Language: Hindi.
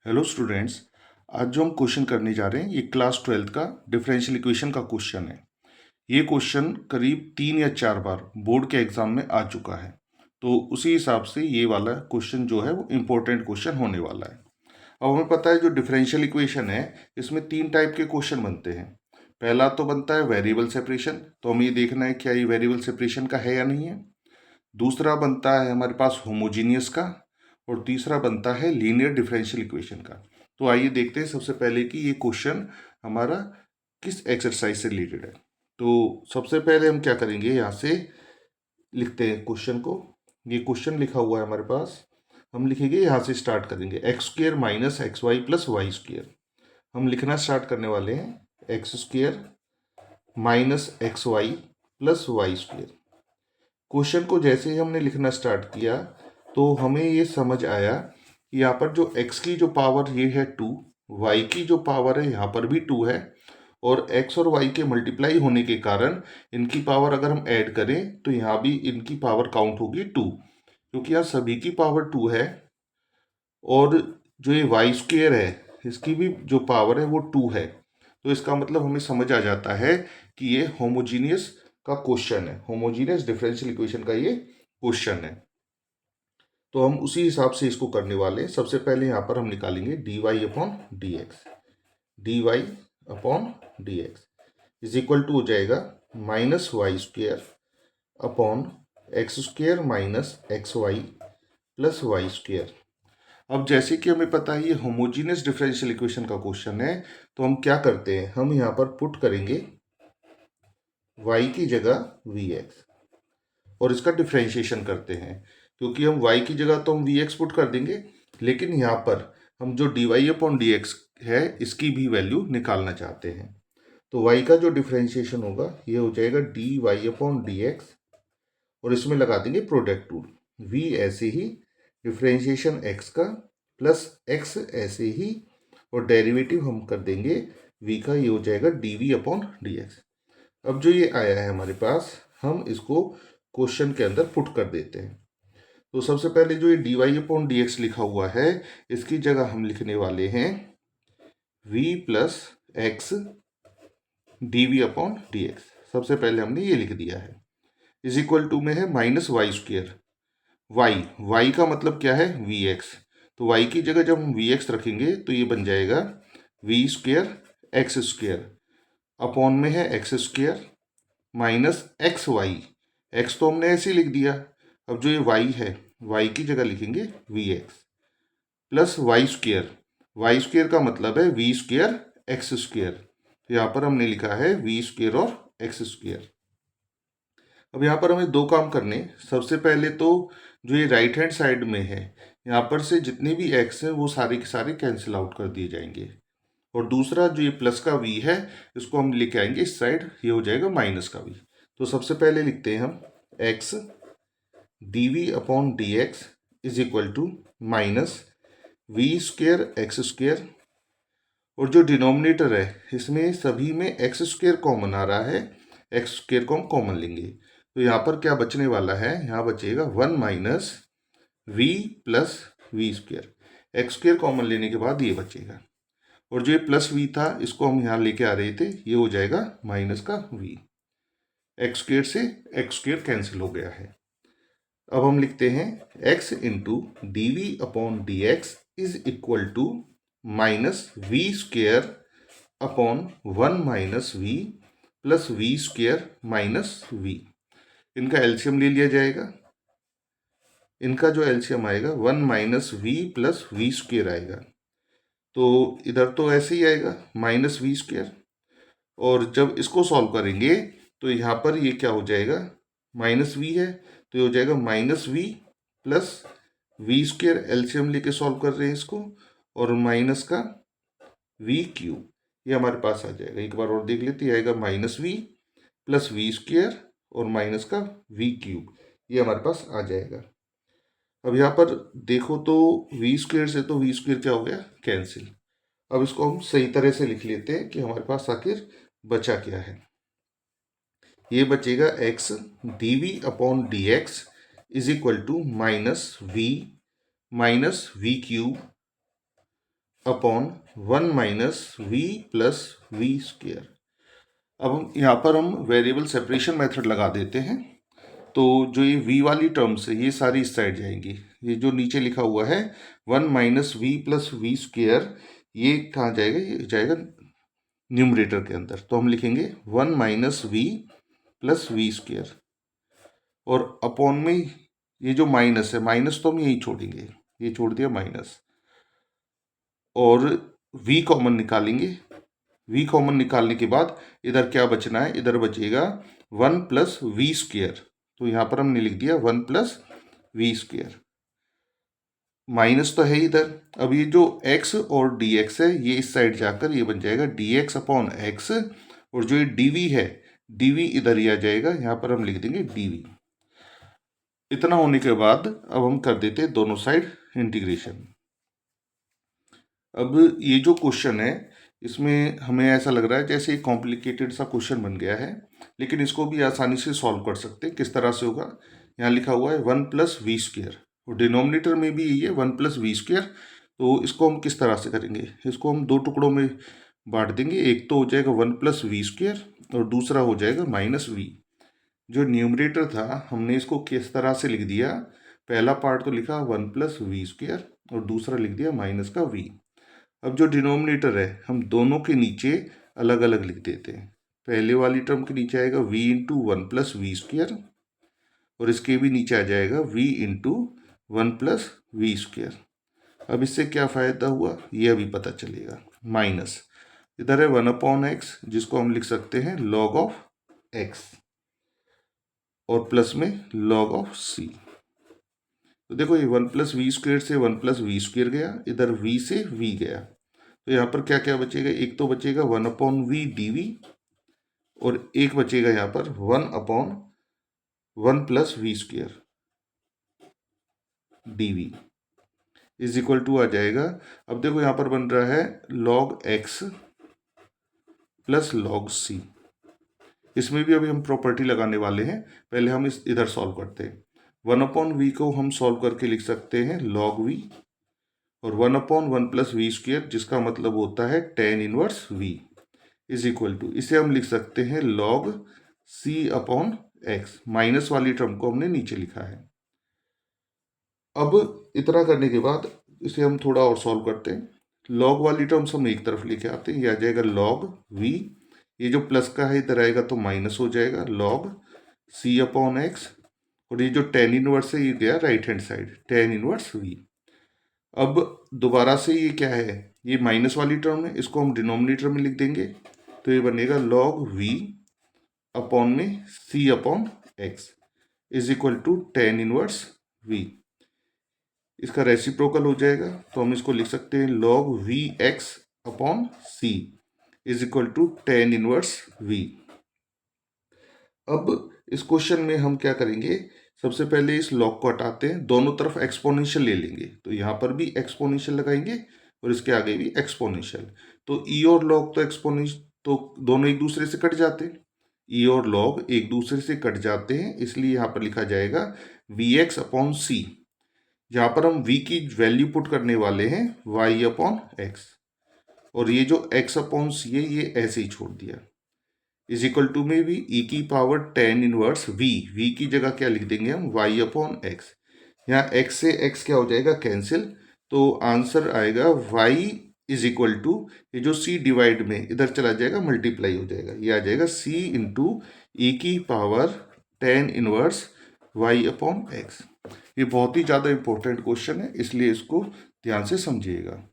Hello students. आज जो हम क्वेश्चन करने जा रहे हैं ये क्लास 12th का डिफरेंशियल इक्वेशन का क्वेश्चन है। ये क्वेश्चन करीब 3 या 4 बार बोर्ड के एग्जाम में आ चुका है, तो उसी हिसाब से ये वाला क्वेश्चन जो है वो इम्पोर्टेंट क्वेश्चन होने वाला है। अब हमें पता है जो डिफरेंशियल इक्वेशन है इसमें 3 टाइप के क्वेश्चन बनते हैं। पहला तो बनता है वेरिएबल सेपरेशन, तो हमें ये देखना है क्या ये वेरिएबल सेपरेशन का है या नहीं है। दूसरा बनता है हमारे पास होमोजीनियस का, और तीसरा बनता है लीनियर डिफरेंशियल इक्वेशन का। तो आइए देखते हैं सबसे पहले कि ये क्वेश्चन हमारा किस एक्सरसाइज से रिलेटेड है। तो सबसे पहले हम क्या करेंगे, यहाँ से लिखते हैं क्वेश्चन को। ये क्वेश्चन लिखा हुआ है हमारे पास, हम लिखेंगे यहाँ से स्टार्ट करेंगे x square minus x y plus y square. हम लिखना स्टार्ट करने वाले हैं x square minus x y plus y square. Question को जैसे ही हमने लिखना स्टार्ट किया तो हमें ये समझ आया कि यहाँ पर जो x की जो पावर ये है 2, y की जो पावर है यहाँ पर भी 2 है, और x और y के मल्टीप्लाई होने के कारण इनकी पावर अगर हम ऐड करें तो यहाँ भी इनकी पावर काउंट होगी 2, क्योंकि यहाँ सभी की पावर 2 है। और जो ये वाई स्क्वेयर है इसकी भी जो पावर है वो 2 है। तो इसका मतलब हमें समझ आ जाता है कि ये होमोजीनियस का क्वेश्चन है, होमोजीनियस डिफरेंशियल इक्वेशन का ये क्वेश्चन है। तो हम उसी हिसाब से इसको करने वाले हैं। सबसे पहले यहाँ पर हम निकालेंगे d y upon d x. D y upon d x is equal to हो जाएगा minus y square upon x square minus x y plus y square. अब जैसे कि हमें पता है ये होमोजीनियस डिफरेंशियल इक्वेशन का क्वेश्चन है, तो हम क्या करते हैं, हम यहाँ पर पुट करेंगे y की जगह vx और इसका डिफ्रेंशिएशन करते हैं। क्योंकि हम y की जगह तो हम vx पुट कर देंगे, लेकिन यहाँ पर हम जो dy अपॉन डी एक्स है इसकी भी वैल्यू निकालना चाहते हैं। तो y का जो डिफ्रेंशिएशन होगा ये हो जाएगा dy अपॉन डी एक्स, और इसमें लगा देंगे प्रोडक्ट रूल। v ऐसे ही डिफ्रेंशिएशन x का प्लस x ऐसे ही, और डेरिवेटिव हम कर देंगे v का, ये हो जाएगा dv अपॉन डी एक्स। अब जो ये आया है हमारे पास, हम इसको क्वेश्चन के अंदर पुट कर देते हैं। तो सबसे पहले जो ये d y upon d x लिखा हुआ है इसकी जगह हम लिखने वाले हैं v plus x d v upon d x. सबसे पहले हमने ये लिख दिया है, इज इक्वल टू में है minus y square. Y y का मतलब क्या है, वी एक्स। तो वाई की जगह जब हम वी एक्स रखेंगे तो ये बन जाएगा v square x square upon में है x square minus x y. X तो हमने ऐसे ही लिख दिया। अब जो ये वाई है वाई की जगह लिखेंगे v x plus y square का मतलब है वी स्क्वेयर एक्स स्क्वेयर। तो यहाँ पर हमने लिखा है वी स्क्वेयर और एक्स स्क्वेयर। अब यहाँ पर हमें दो काम करने। सबसे पहले तो जो ये राइट हैंड साइड में है यहाँ पर से जितने भी एक्स हैं वो सारे के सारे कैंसिल आउट कर दिए जाएंगे, और दूसरा जो ये प्लस का v है इसको हम लेके आएंगे इस साइड, ये हो जाएगा माइनस का v। तो सबसे पहले लिखते हैं हम x d v upon d x is equal to minus v square x square, और जो डिनोमिनेटर है इसमें सभी में एक्स स्क्वेयर कॉमन आ रहा है, एक्स स्क्वेयर को हम कॉमन लेंगे। तो यहाँ पर क्या बचने वाला है, यहाँ बचेगा 1 minus v plus v square. X square common लेने के बाद ये बचेगा, और जो ये प्लस वी था इसको हम यहाँ लेके आ रहे थे, ये हो जाएगा माइनस का वी। एक्स स्क्वेयर से एक्स स्क्वेयर कैंसिल हो गया है। अब हम लिखते हैं x into d v upon d x is equal to minus v square upon 1 minus v plus v square minus v. इनका एलसीएम ले लिया जाएगा। इनका जो एलसीएम आएगा 1 minus v plus v square आएगा, तो इधर तो ऐसे ही आएगा माइनस वी स्क्वेयर, और जब इसको सॉल्व करेंगे तो यहाँ पर ये क्या हो जाएगा, माइनस वी है तो ये हो जाएगा minus v plus v square, LCM लेके सॉल्व कर रहे हैं इसको, और माइनस का वी क्यूब, ये हमारे पास आ जाएगा। एक बार और देख लेते हैं, आएगा minus v plus v square और माइनस का वी क्यूब, ये हमारे पास आ जाएगा। अब यहाँ पर देखो तो वी स्क्वेयर से तो वी स्क्वेयर क्या हो गया, कैंसिल। अब इसको हम सही तरह से लिख लेते हैं कि हमारे पास आखिर बचा क्या है। ये बचेगा x d v upon d x is equal to minus v cube upon 1 minus v plus v square. अब हम यहाँ पर हम वेरिएबल सेपरेशन मेथड लगा देते हैं। तो जो ये v वाली टर्म्स है ये सारी इस साइड जाएंगी। ये जो नीचे लिखा हुआ है 1 minus v plus v square, ये कहाँ जाएगा? ये जाएगा न्यूमरेटर के अंदर। तो हम लिखेंगे 1 minus v plus v square, और अपॉन में ये जो माइनस है, माइनस तो हम यही छोड़ेंगे, ये छोड़ दिया माइनस, और v कॉमन निकालेंगे। v कॉमन निकालने के बाद इधर क्या बचना है? इधर बचेगा 1 प्लस वी स्क्वेयर। तो यहाँ पर हमने लिख दिया 1 प्लस वी स्क्वेयर। माइनस तो है इधर। अब ये जो x और dx है ये इस साइड जाकर ये बन जाएगा dx अपॉन x, और जो ये dv है, dv इधर ही आ जाएगा, यहाँ पर हम लिख देंगे dv। इतना होने के बाद अब हम कर देते हैं दोनों साइड इंटीग्रेशन। अब ये जो क्वेश्चन है इसमें हमें ऐसा लग रहा है जैसे एक कॉम्प्लिकेटेड सा क्वेश्चन बन गया है, लेकिन इसको भी आसानी से सॉल्व कर सकते हैं। किस तरह से होगा? यहाँ लिखा हुआ है 1 प्लस वी स्क्वेयर, और डिनोमिनेटर में भी यही है 1 प्लस वी स्क्वेयर। तो इसको हम किस तरह से करेंगे? इसको हम दो टुकड़ों में बांट देंगे। एक तो हो जाएगा 1 प्लस वी स्क्वेयर, और दूसरा हो जाएगा माइनस वी। जो न्यूमरेटर था हमने इसको किस तरह से लिख दिया? पहला पार्ट तो लिखा 1 प्लस वी स्क्वेयर, और दूसरा लिख दिया माइनस का वी। अब जो डिनोमिनेटर है हम दोनों के नीचे अलग अलग लिख देते हैं। पहले वाली टर्म के नीचे आएगा v into 1 plus v square, और इसके भी नीचे आ जाएगा v into 1 plus v square. अब इससे क्या फ़ायदा हुआ ये अभी पता चलेगा। माइनस इधर है 1 अपॉन एक्स, जिसको हम लिख सकते हैं लॉग ऑफ एक्स, और प्लस में लॉग ऑफ सी। तो देखो ये 1 प्लस वी स्क्वेयर से 1 प्लस वी स्क्वेयर गया, इधर v से v गया। तो यहाँ पर क्या क्या बचेगा? एक तो बचेगा 1 अपॉन वी डी वी, और एक बचेगा यहाँ पर 1 upon 1 plus v square d v is equal to आ जाएगा। अब देखो यहाँ पर बन रहा है log x plus log c. इसमें भी अभी हम प्रॉपर्टी लगाने वाले हैं, पहले हम इस इधर सॉल्व करते हैं। 1 अपॉन वी को हम सॉल्व करके लिख सकते हैं लॉग वी, और 1 अपॉन 1 प्लस वी स्क्वेयर, जिसका मतलब होता है tan inverse v, is equal to, इसे हम लिख सकते हैं log c अपॉन एक्स। माइनस वाली टर्म को हमने नीचे लिखा है। अब इतना करने के बाद इसे हम थोड़ा और सॉल्व करते हैं। log वाली टर्म्स हम एक तरफ लेके आते हैं, ये आ जाएगा log v, ये जो प्लस का है इधर आएगा तो माइनस हो जाएगा log c अपॉन एक्स, और ये जो tan इनवर्स है ये गया right hand side, tan inverse v। अब दोबारा से ये क्या है? ये माइनस वाली टर्म है, इसको हम डिनोमिनेटर में लिख देंगे। तो ये बनेगा log v अपॉन में c upon x is equal to tan inverse v। इसका रेसिप्रोकल हो जाएगा, तो हम इसको लिख सकते हैं log v x upon c is equal to tan inverse v। अब इस क्वेश्चन में हम क्या करेंगे? सबसे पहले इस लॉग को हटाते हैं, दोनों तरफ एक्सपोनेंशियल ले लेंगे। तो यहाँ पर भी एक्सपोनेंशियल लगाएंगे और इसके आगे भी एक्सपोनेंशियल। तो ई और लॉग तो एक्सपोनेंशियल, तो दोनों एक दूसरे से कट जाते हैं। ई और लॉग एक दूसरे से कट जाते हैं, इसलिए यहाँ पर लिखा जाएगा वी एक्स अपॉन सी। यहाँ पर हम v की वैल्यू पुट करने वाले हैं y अपॉन एक्स, और ये जो x अपॉन सी है ये ऐसे ही छोड़ दिया। इज इक्वल टू में भी e की पावर tan इनवर्स v की जगह क्या लिख देंगे हम? y upon x. यहाँ x से x क्या हो जाएगा? कैंसिल। तो आंसर आएगा y इज इक्वल टू, ये जो c डिवाइड में इधर चला जाएगा मल्टीप्लाई हो जाएगा, ये आ जाएगा c इंटू ई की power tan inverse y upon x. ये बहुत ही ज़्यादा इंपॉर्टेंट क्वेश्चन है, इसलिए इसको ध्यान से समझिएगा।